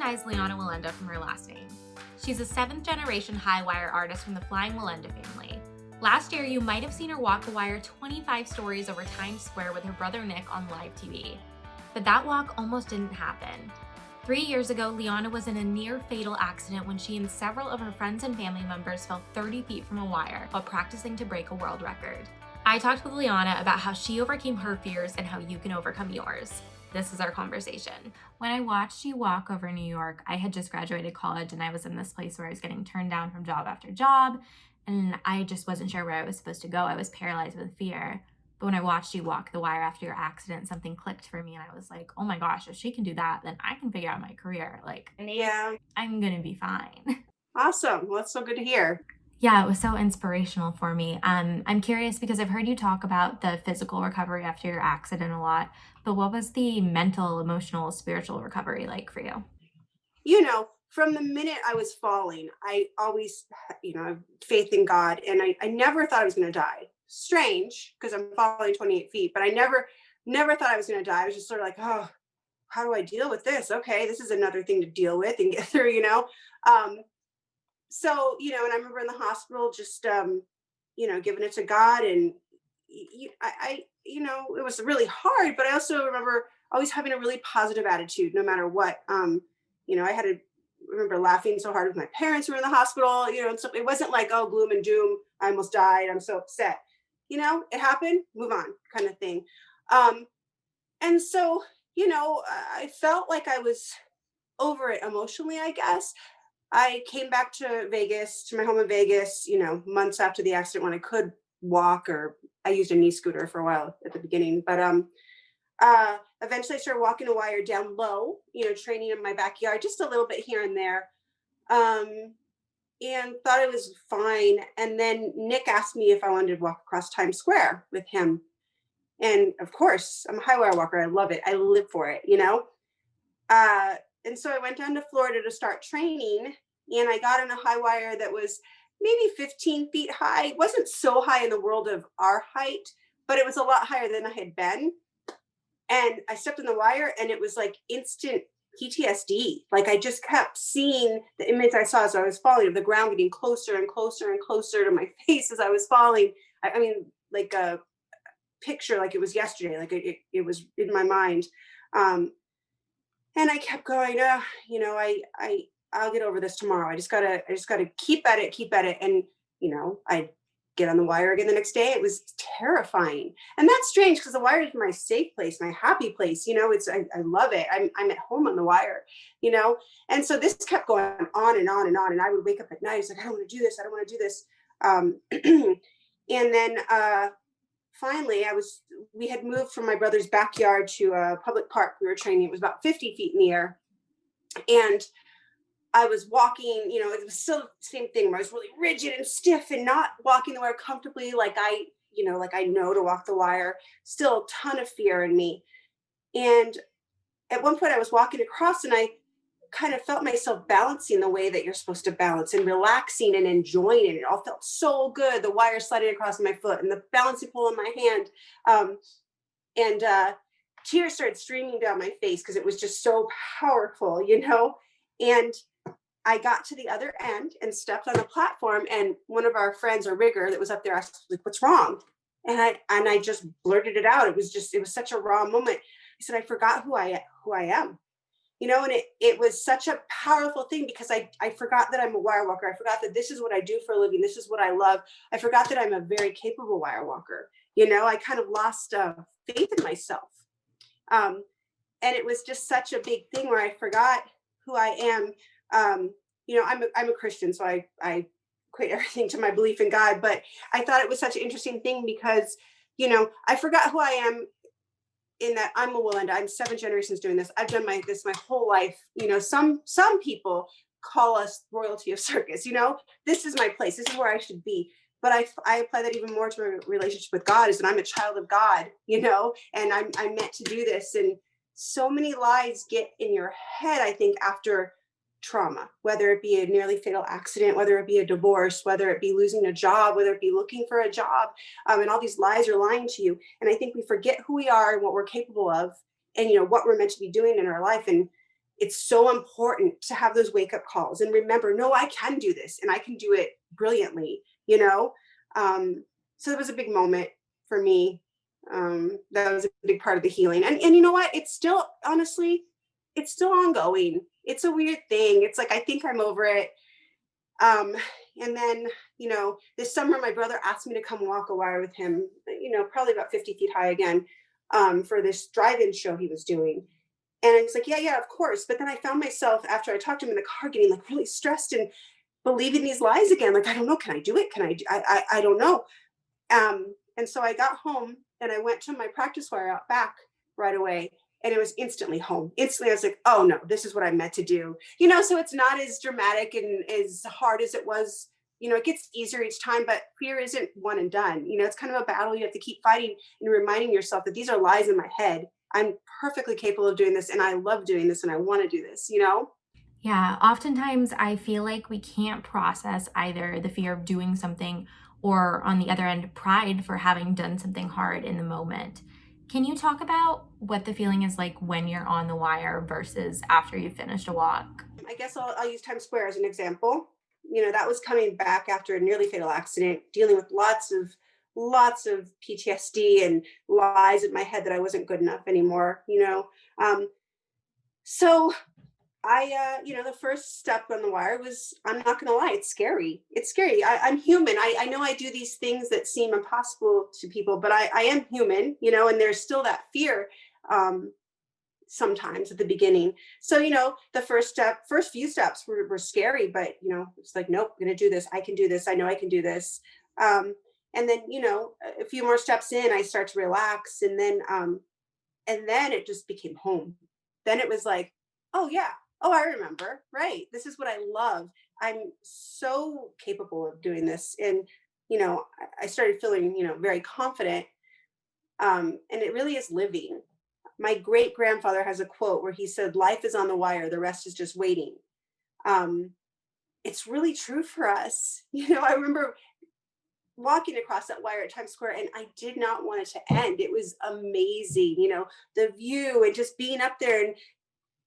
recognize Lijana Wallenda from her last name. She's a 7th-generation high-wire artist from the Flying Wallenda family. Last year, you might have seen her walk the wire 25 stories over Times Square with her brother Nick on live TV. But that walk almost didn't happen. 3 years ago, Lijana was in a near-fatal accident when she and several of her friends and family members fell 30 feet from a wire while practicing to break a world record. I talked with Lijana about how she overcame her fears and how you can overcome yours. This is our conversation. When I watched you walk over New York, I had just graduated college and I was in this place where I was getting turned down from job after job, and I just wasn't sure where I was supposed to go. I was paralyzed with fear. But when I watched you walk the wire after your accident, something clicked for me and I was like, oh my gosh, if she can do that, then I can figure out my career. I'm gonna be fine. Awesome. Well, that's so good to hear. Yeah, it was so inspirational for me. I'm curious because I've heard you talk about the physical recovery after your accident a lot, but what was the mental, emotional, spiritual recovery like for you? From the minute I was falling, I always, have faith in God. And I never thought I was going to die. Strange because I'm falling 28 feet, but I never thought I was going to die. I was just sort of like, oh, how do I deal with this? Okay, this is another thing to deal with and get through. Um, and I remember in the hospital just, giving it to God. And it was really hard, but I also remember always having a really positive attitude no matter what. I had to remember laughing so hard with my parents who were in the hospital, and so it wasn't like, oh, gloom and doom, I almost died, I'm so upset. It happened, move on kind of thing. Um, and so, I felt like I was over it emotionally, I guess. I came back to Vegas, to my home in Vegas, months after the accident when I could walk, or I used a knee scooter for a while at the beginning. But eventually I started walking a wire down low, training in my backyard, just a little bit here and there. Um, and thought it was fine. And then Nick asked me if I wanted to walk across Times Square with him. And of course, I'm a high wire walker. I love it. I live for it. Uh, and so I went down to Florida to start training, and I got on a high wire that was maybe 15 feet high. It wasn't so high in the world of our height, but it was a lot higher than I had been. And I stepped on the wire and it was like instant PTSD. Like I just kept seeing the image I saw as I was falling, of the ground getting closer and closer and closer to my face as I was falling. I mean, like a picture, like it was yesterday, like it was in my mind. Um, and I kept going, I'll get over this tomorrow. I just gotta keep at it. And, I get on the wire again the next day. It was terrifying. And that's strange because the wire is my safe place, my happy place. I love it. I'm at home on the wire, you know? And so this kept going on and on and on. And I would wake up at night. It's like, I don't want to do this. I don't want to do this. And then finally we had moved from my brother's backyard to a public park we were training. It was about 50 feet in the air. And I was walking, it was still the same thing where I was really rigid and stiff and not walking the wire comfortably like I know to walk the wire. Still a ton of fear in me. And at one point I was walking across and I kind of felt myself balancing the way that you're supposed to balance and relaxing and enjoying it. It all felt so good. The wire sliding across my foot and the balancing pole in my hand. And tears started streaming down my face because it was just so powerful. And I got to the other end and stepped on a platform, and one of our friends, a rigger that was up there, asked, like, what's wrong? And I just blurted it out. It was such a raw moment. I said, I forgot who I am. And it was such a powerful thing because I forgot that I'm a wire walker. I forgot that this is what I do for a living. This is what I love. I forgot that I'm a very capable wire walker. I kind of lost faith in myself. And it was just such a big thing where I forgot who I am. I'm a Christian, so I equate everything to my belief in God, but I thought it was such an interesting thing because, I forgot who I am in that I'm a Wallenda. I'm 7 generations doing this. I've done this my whole life. Some people call us royalty of circus, this is my place. This is where I should be. But I apply that even more to my relationship with God, is that I'm a child of God, and I'm meant to do this. And so many lies get in your head, I think, after trauma, whether it be a nearly fatal accident, whether it be a divorce, whether it be losing a job, whether it be looking for a job, and all these lies are lying to you. And I think we forget who we are and what we're capable of, and what we're meant to be doing in our life. And it's so important to have those wake up calls and remember, no, I can do this and I can do it brilliantly, you know? So it was a big moment for me. That was a big part of the healing. And you know what? It's still, honestly, it's still ongoing. It's a weird thing. It's like, I think I'm over it. Um, and then, this summer, my brother asked me to come walk a wire with him, probably about 50 feet high again, for this drive-in show he was doing. And it's like, yeah, yeah, of course. But then I found myself after I talked to him in the car getting like really stressed and believing these lies again. Like, I don't know. Can I do it? Can I do, I don't know. And so I got home and I went to my practice wire out back right away. And it was instantly home. Instantly, I was like, oh no, this is what I'm meant to do. So it's not as dramatic and as hard as it was. It gets easier each time, but fear isn't one and done. It's kind of a battle you have to keep fighting and reminding yourself that these are lies in my head. I'm perfectly capable of doing this and I love doing this and I want to do this. Yeah, oftentimes I feel like we can't process either the fear of doing something or, on the other end, pride for having done something hard in the moment. Can you talk about what the feeling is like when you're on the wire versus after you finished a walk? I guess I'll use Times Square as an example. That was coming back after a nearly fatal accident, dealing with lots of PTSD and lies in my head that I wasn't good enough anymore. So the first step on the wire was, I'm not going to lie, it's scary. It's scary. I'm human. I know I do these things that seem impossible to people, but I am human, and there's still that fear. Sometimes at the beginning. So, the first few steps were scary, but, it's like, nope, I'm going to do this. I can do this. I know I can do this. And then, a few more steps in, I start to relax. And then it just became home. Then it was like, oh yeah. Oh, I remember. Right. This is what I love. I'm so capable of doing this. And, I started feeling, very confident. And it really is living. My great grandfather has a quote where he said, life is on the wire, the rest is just waiting. Um, it's really true for us. I remember walking across that wire at Times Square and I did not want it to end. It was amazing, the view and just being up there. And,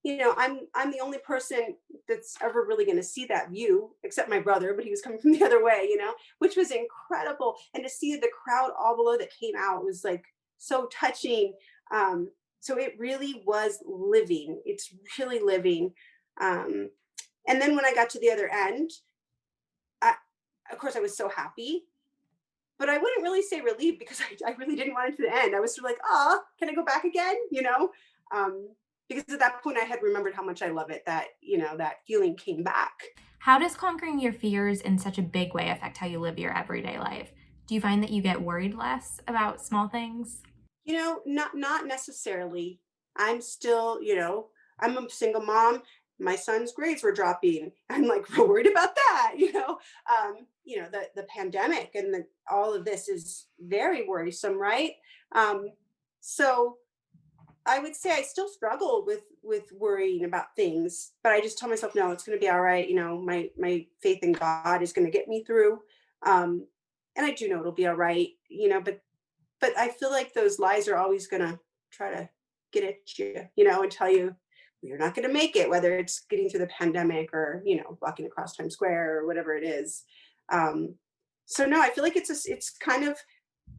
I'm the only person that's ever really going to see that view, except my brother, but he was coming from the other way, which was incredible. And to see the crowd all below that came out was like so touching. So it really was living. It's really living. And then when I got to the other end, of course, I was so happy, but I wouldn't really say relieved because I really didn't want it to end. I was sort of like, can I go back again? Because at that point I had remembered how much I love it, that, that feeling came back. How does conquering your fears in such a big way affect how you live your everyday life? Do you find that you get worried less about small things? Not necessarily. I'm still, I'm a single mom. My son's grades were dropping. I'm like worried about that. The pandemic and all of this is very worrisome, right? So I would say I still struggle with worrying about things, but I just tell myself, no, it's going to be all right. My faith in God is going to get me through. And I do know it'll be all right, but I feel like those lies are always going to try to get at you, and tell you you're not going to make it, whether it's getting through the pandemic or, walking across Times Square or whatever it is. So no, I feel like it's kind of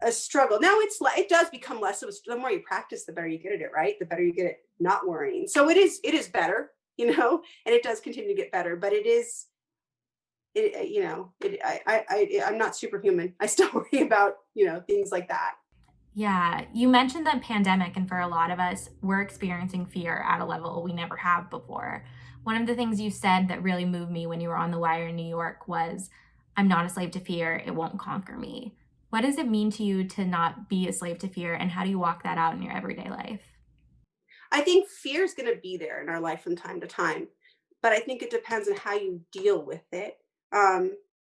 a struggle. Now it does become less of the more you practice, the better you get at it, right? The better you get at not worrying. So it is better, and it does continue to get better, but I'm not superhuman. I still worry about, things like that. Yeah, you mentioned the pandemic, and for a lot of us, we're experiencing fear at a level we never have before. One of the things you said that really moved me when you were on the wire in New York was, I'm not a slave to fear, it won't conquer me. What does it mean to you to not be a slave to fear, and how do you walk that out in your everyday life? I think fear is going to be there in our life from time to time, but I think it depends on how you deal with it.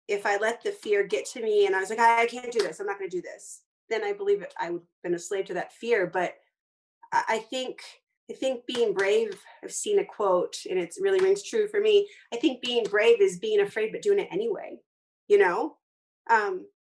If I let the fear get to me and I was like, I can't do this, I'm not going to do this, then I believe I would have been a slave to that fear. But I think being brave, I've seen a quote and it really rings true for me. I think being brave is being afraid but doing it anyway, you know?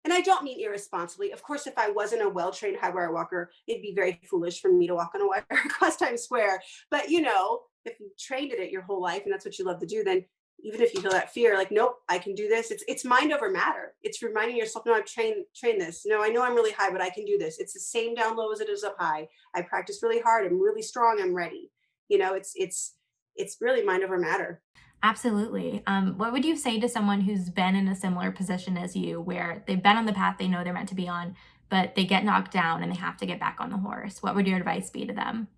And I don't mean irresponsibly. Of course, if I wasn't a well-trained high wire walker, it'd be very foolish for me to walk on a wire across Times Square. But if you trained at it your whole life and that's what you love to do, then even if you feel that fear, like, nope, I can do this. It's mind over matter. It's reminding yourself, no, I've trained this. No, I know I'm really high, but I can do this. It's the same down low as it is up high. I practice really hard. I'm really strong. I'm ready. It's really mind over matter. Absolutely. What would you say to someone who's been in a similar position as you, where they've been on the path they know they're meant to be on, but they get knocked down and they have to get back on the horse? What would your advice be to them?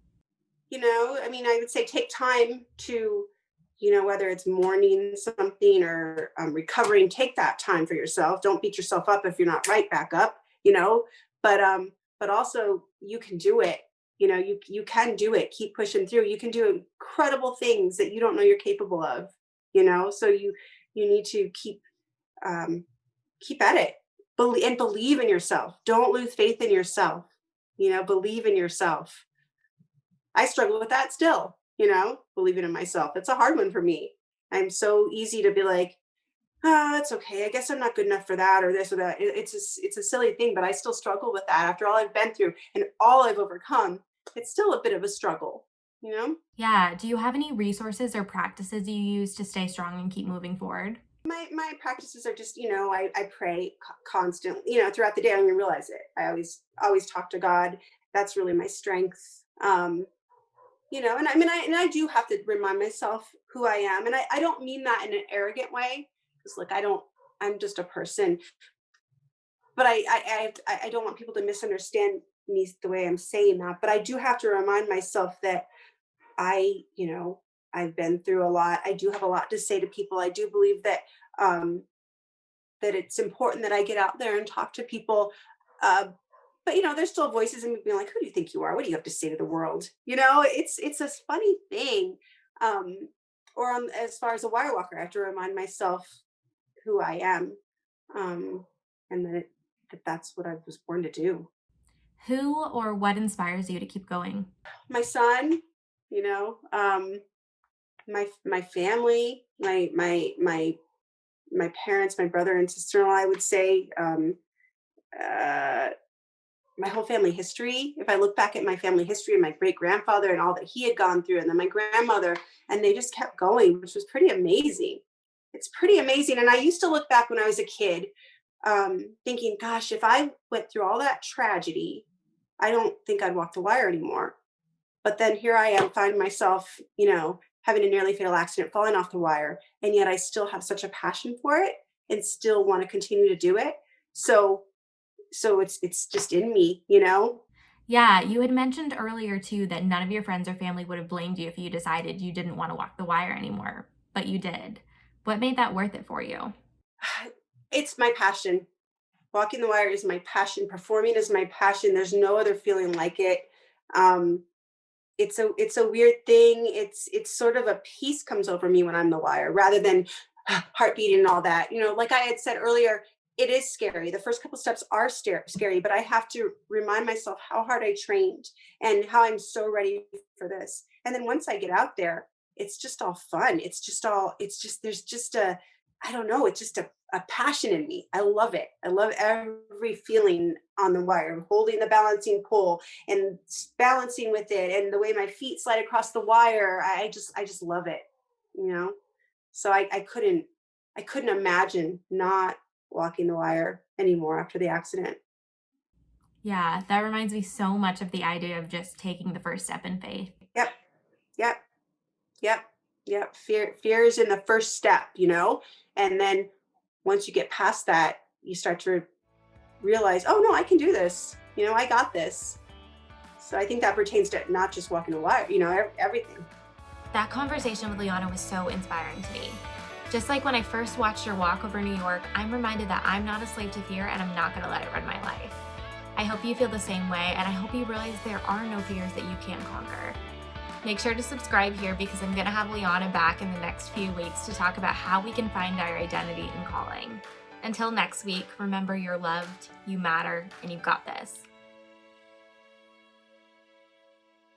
I would say take time to, whether it's mourning something or recovering, take that time for yourself. Don't beat yourself up if you're not right back up, but also you can do it. You can do it. Keep pushing through. You can do incredible things that you don't know you're capable of, so you need to keep at it. Believe in yourself. Don't lose faith in yourself. Believe in yourself. I struggle with that still, believing in myself. It's a hard one for me. I'm so easy to be like, oh, it's okay. I guess I'm not good enough for that or this or that. It's a silly thing, but I still struggle with that after all I've been through and all I've overcome. It's still a bit of a struggle, Yeah. Do you have any resources or practices you use to stay strong and keep moving forward? My practices are just, I pray constantly, throughout the day. I don't even realize it. I always talk to God. That's really my strength. And I do have to remind myself who I am. And I don't mean that in an arrogant way. Because look, I'm just a person, but I don't want people to misunderstand me the way I'm saying that. But I do have to remind myself that I've been through a lot. I do have a lot to say to people. I do believe that, that it's important that I get out there and talk to people. But there's still voices in me being like, who do you think you are? What do you have to say to the world? It's a funny thing. As far as a wire walker, I have to remind myself who I am, and that's what I was born to do. Who or what inspires you to keep going? My son, my family, my parents, my brother and sister-in-law, I would say, uh, my whole family history. If I look back at my family history and my great grandfather and all that he had gone through, and then my grandmother, and they just kept going, which was pretty amazing. It's pretty amazing. And I used to look back when I was a kid, thinking, gosh, if I went through all that tragedy, I don't think I'd walk the wire anymore. But then here I am, finding myself, having a nearly fatal accident, falling off the wire, and yet I still have such a passion for it and still want to continue to do it. So it's just in me. Yeah, you had mentioned earlier too that none of your friends or family would have blamed you if you decided you didn't want to walk the wire anymore, but you did. What made that worth it for you? It's my passion. Walking the wire is my passion. Performing is my passion. There's no other feeling like it. Um, it's a weird thing. It's sort of a peace comes over me when I'm the wire rather than heart beating and all that. Like I had said earlier, it is scary. The first couple steps are scary, but I have to remind myself how hard I trained and how I'm so ready for this. And then once I get out there, it's just all fun. There's just I don't know, it's just a passion in me. I love it. I love every feeling on the wire, holding the balancing pole and balancing with it and the way my feet slide across the wire. I just love it, you know? So I couldn't imagine not walking the wire anymore after the accident. Yeah, that reminds me so much of the idea of just taking the first step in faith. Yep, yep, yep, yep. Fear is in the first step. And then once you get past that, you start to realize, oh no, I can do this. I got this. So I think that pertains to not just walking the wire, everything. That conversation with Lijana was so inspiring to me. Just like when I first watched her walk over New York, I'm reminded that I'm not a slave to fear and I'm not going to let it run my life. I hope you feel the same way, and I hope you realize there are no fears that you can't conquer. Make sure to subscribe here because I'm going to have Lijana back in the next few weeks to talk about how we can find our identity and calling. Until next week, remember you're loved, you matter, and you've got this.